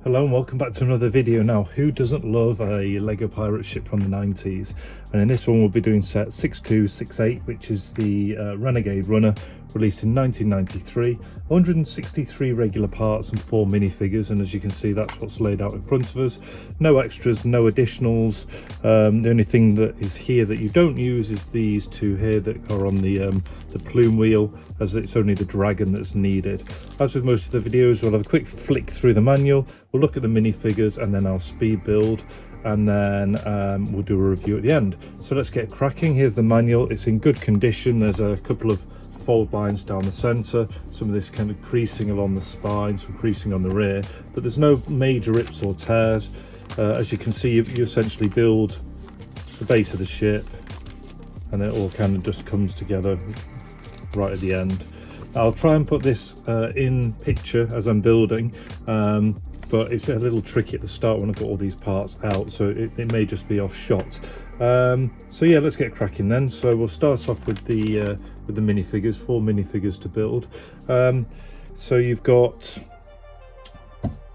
Hello and welcome back to another video. Now, who doesn't love a Lego pirate ship from the 90s? And in this one we'll be doing set 6268, which is the Renegade runner, released in 1993. 163 regular parts and 4 minifigures, and as you can see that's what's laid out in front of us. No extras, no additionals. The only thing that is here that you don't use is these two here that are on the plume wheel, as it's only the dragon that's needed. As with most of the videos, we'll have a quick flick through the manual, we'll look at the minifigures, and then I'll speed build, and then we'll do a review at the end. So let's get cracking. Here's the manual. It's in good condition. There's a couple of fold lines down the center, some of this kind of creasing along the spine, some creasing on the rear, but there's no major rips or tears. As you can see, you essentially build the base of the ship and it all kind of just comes together right at the end. I'll try and put this in picture as I'm building, but it's a little tricky at the start when I've got all these parts out, so it may just be off shot. So yeah, let's get cracking then. So we'll start off with the minifigures. 4 minifigures to build. So you've got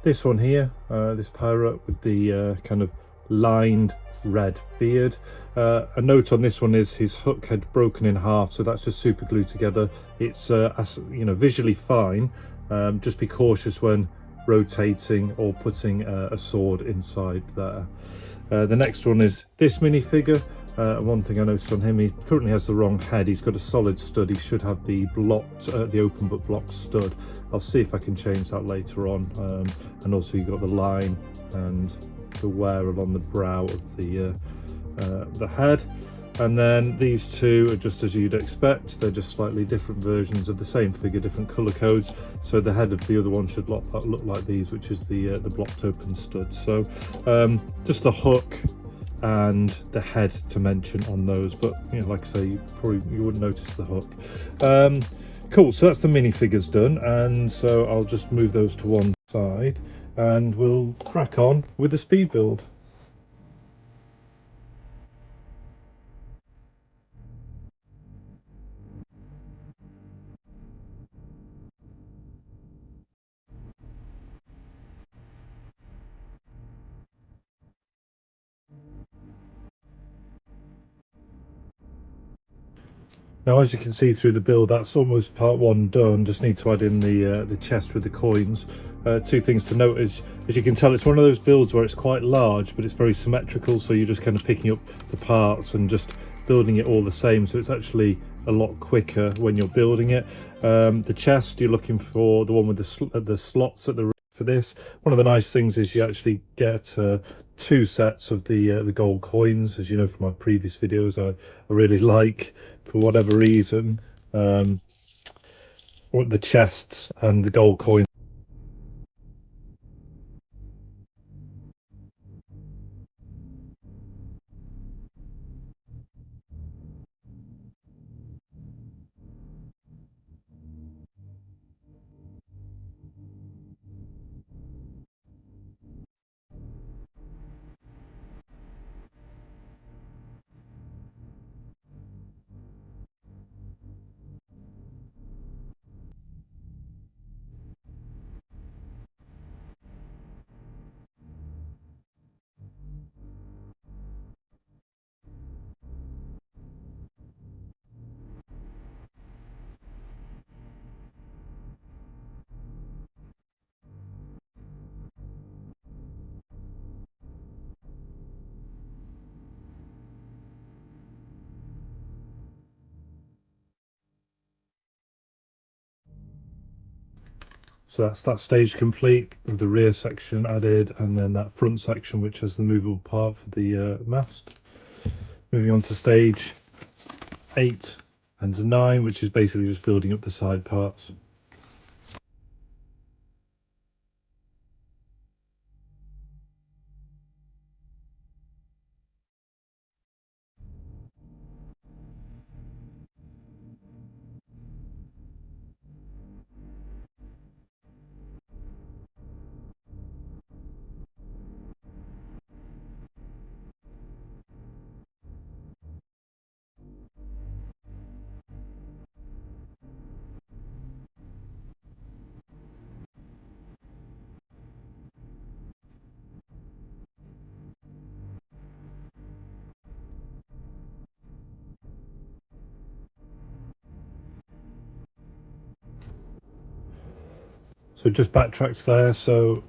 this one here, this pirate with the kind of lined red beard. A note on this one is his hook had broken in half, so that's just super glued together. It's visually fine. Just be cautious when rotating or putting a sword inside there. The next one is this minifigure. One thing I noticed on him, he currently has the wrong head. He's got a solid stud. He should have the blocked, the open but blocked stud. I'll see if I can change that later on. And also you've got the line and the wear along the brow of the head. And then these two are just as you'd expect. They're just slightly different versions of the same figure, different color codes. So the head of the other one should look like these, which is the blocked open stud. So just the hook and the head to mention on those, but like I say, you wouldn't notice the hook. Cool, so that's the minifigures done, and so I'll just move those to one side and we'll crack on with the speed build. Now, as you can see through the build, that's almost part one done. Just need to add in the chest with the coins. Two things to note is, as you can tell, it's one of those builds where it's quite large, but it's very symmetrical. So you're just kind of picking up the parts and just building it all the same. So it's actually a lot quicker when you're building it. The chest, you're looking for the one with the slots at the for this. One of the nice things is you actually get 2 sets of the gold coins. As you know from my previous videos, I really like, for whatever reason, the chests and the gold coins. So that's that stage complete, with the rear section added, and then that front section which has the movable part for the mast. Moving on to stage 8 and 9, which is basically just building up the side parts. So just backtracked there. So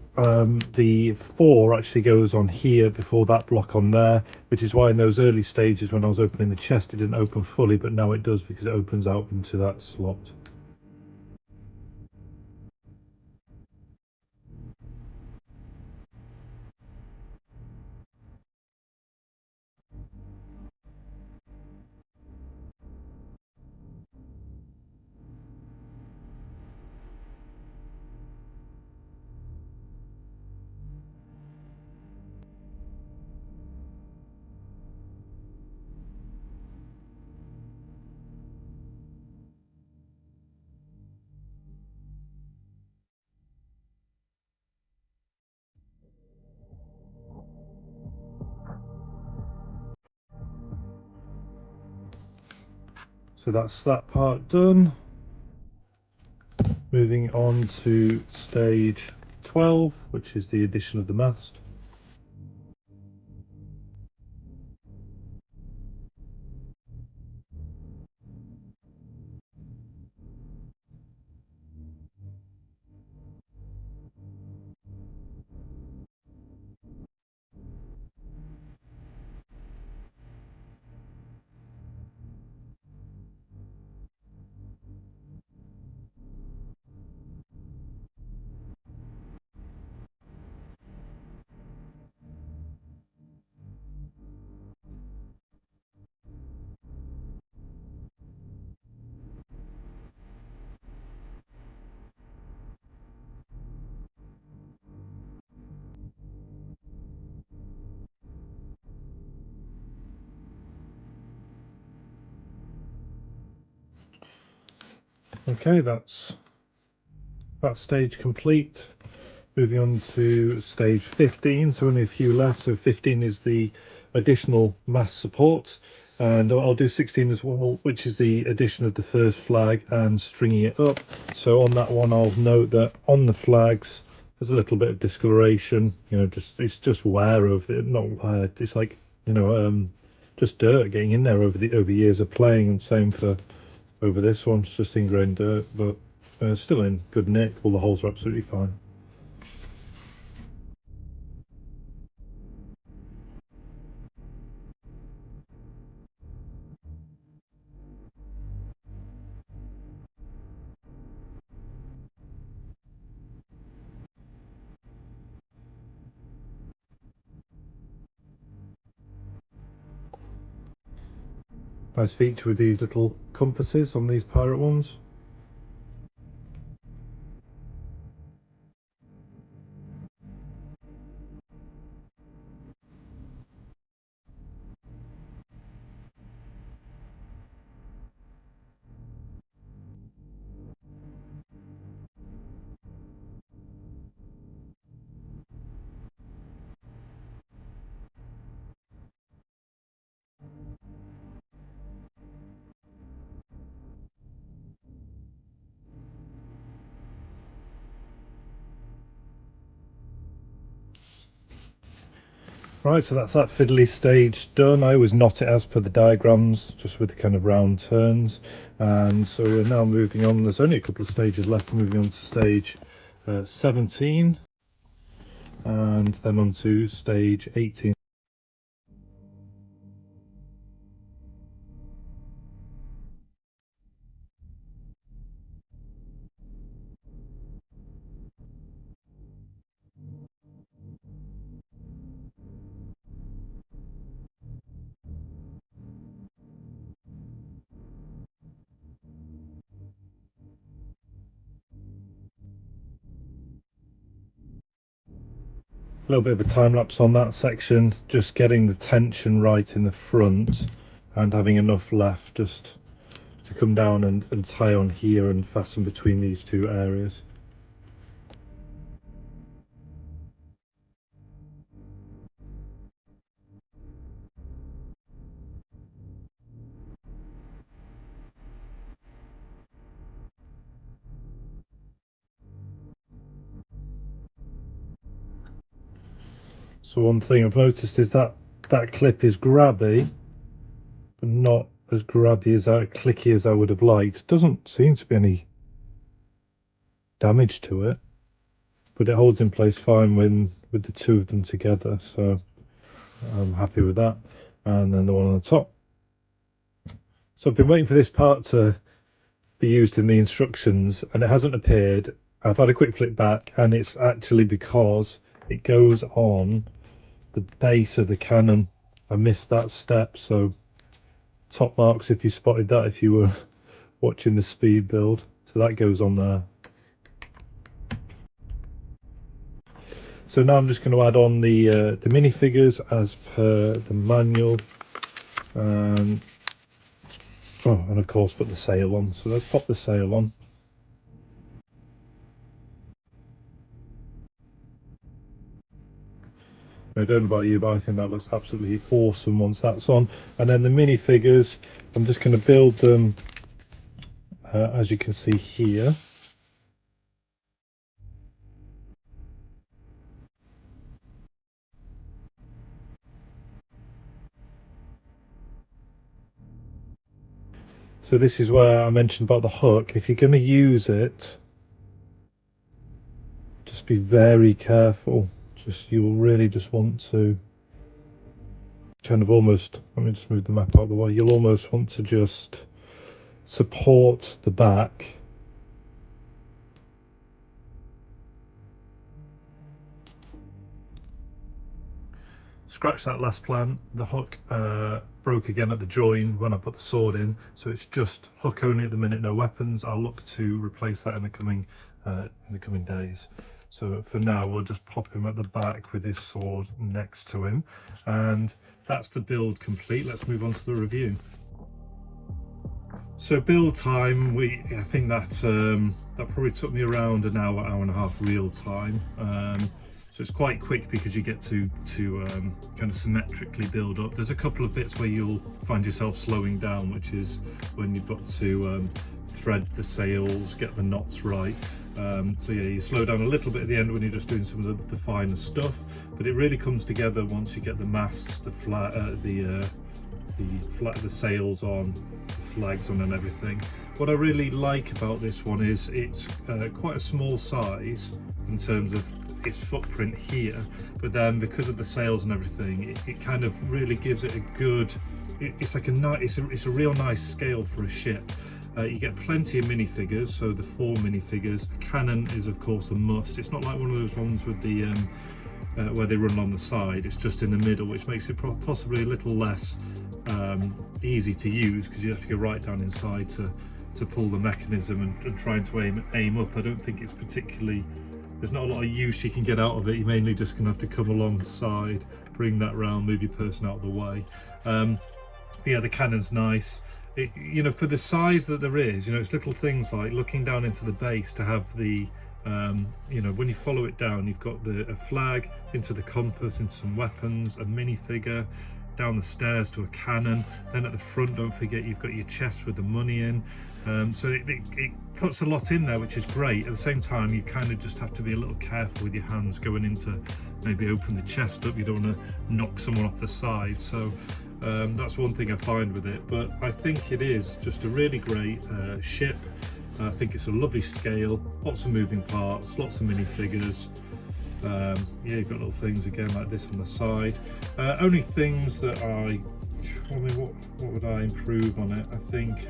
the 4 actually goes on here before that block on there, which is why in those early stages when I was opening the chest it didn't open fully, but now it does because it opens out into that slot. So that's that part done. Moving on to stage 12, which is the addition of the mast. Okay, that's that stage complete. Moving on to stage 15, so only a few left. So 15 is the additional mast support, and I'll do 16 as well, which is the addition of the first flag and stringing it up. So on that one I'll note that on the flags there's a little bit of discoloration, you know, just it's just wear over it, not wear, it's like, you know, just dirt getting in there over years of playing, and same for over this one, it's just ingrained dirt, but still in good nick. All the holes are absolutely fine. Nice feature with these little compasses on these pirate ones. Right, so that's that fiddly stage done. I always knot it as per the diagrams, just with the kind of round turns. And so we're now moving on. There's only a couple of stages left. Moving on to stage 17, and then on to stage 18. A little bit of a time lapse on that section, just getting the tension right in the front and having enough left just to come down and tie on here and fasten between these two areas. So one thing I've noticed is that that clip is grabby, but not as grabby as clicky as I would have liked. Doesn't seem to be any damage to it. but it holds in place fine when with the two of them together, so I'm happy with that. And then the one on the top. So I've been waiting for this part to be used in the instructions, and it hasn't appeared. I've had a quick flick back, and it's actually because it goes on the base of the cannon. I missed that step, so top marks if you spotted that if you were watching the speed build. So that goes on there. So now I'm just going to add on the minifigures as per the manual, and and of course put the sail on. So let's pop the sail on. I don't know about you, but I think that looks absolutely awesome once that's on. And then the minifigures, I'm just going to build them as you can see here. So this is where I mentioned about the hook. If you're going to use it, just be very careful. You'll really just want to kind of almost, let me just move the map out of the way, you'll almost want to just support the back. Scratch that last plan. The hook broke again at the join when I put the sword in, so it's just hook only at the minute, no weapons. I'll look to replace that in the coming days. So for now we'll just pop him at the back with his sword next to him, and that's the build complete. Let's move on to the review. So build time, I think that probably took me around an hour, hour and a half real time. So it's quite quick because you get to kind of symmetrically build up. There's a couple of bits where you'll find yourself slowing down, which is when you've got to thread the sails, get the knots right. So yeah, you slow down a little bit at the end when you're just doing some of the finer stuff, but it really comes together once you get the masts, the sails on, flags on and everything. What I really like about this one is it's quite a small size in terms of its footprint here, but then because of the sails and everything, it kind of really gives it a good, it's a real nice scale for a ship. You get plenty of minifigures, so the 4 minifigures. A cannon is of course a must. It's not like one of those ones with the where they run along the side. It's just in the middle, which makes it possibly a little less easy to use, because you have to go right down inside to pull the mechanism and trying to aim up. I don't think it's particularly, there's not a lot of use you can get out of it. You're mainly just gonna have to come alongside, bring that round, move your person out of the way. But yeah, the cannon's nice. You know, for the size that there is, you know, it's little things like looking down into the base to have the you know, when you follow it down, you've got a flag, into the compass, into some weapons, a minifigure, down the stairs to a cannon. Then at the front, don't forget, you've got your chest with the money in. So it puts a lot in there, which is great. At the same time, you kind of just have to be a little careful with your hands going into, maybe open the chest up. You don't want to knock someone off the side. So that's one thing I find with it. But I think it is just a really great ship. I think it's a lovely scale, lots of moving parts, lots of minifigures. Yeah, you've got little things again like this on the side. Only things that I mean, what would I improve on it? I think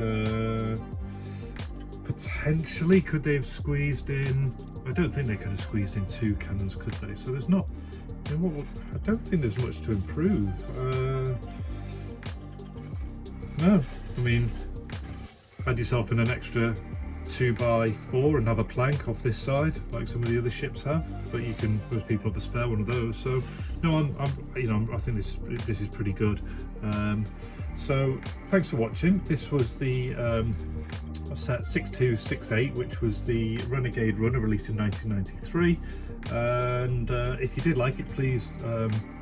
potentially could they have squeezed in, I don't think they could have squeezed in 2 cannons, could they? So there's not, you know, I don't think there's much to improve. No, I mean, add yourself in an extra 2x4 and have a plank off this side like some of the other ships have, but most people have a spare one of those. So no, I think this is pretty good. So thanks for watching. This was the set 6268, which was the Renegade runner released in 1993. And if you did like it, please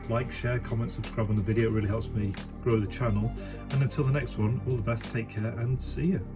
like, share, comment, subscribe on the video. It really helps me grow the channel. And until the next one, all the best, take care and see you.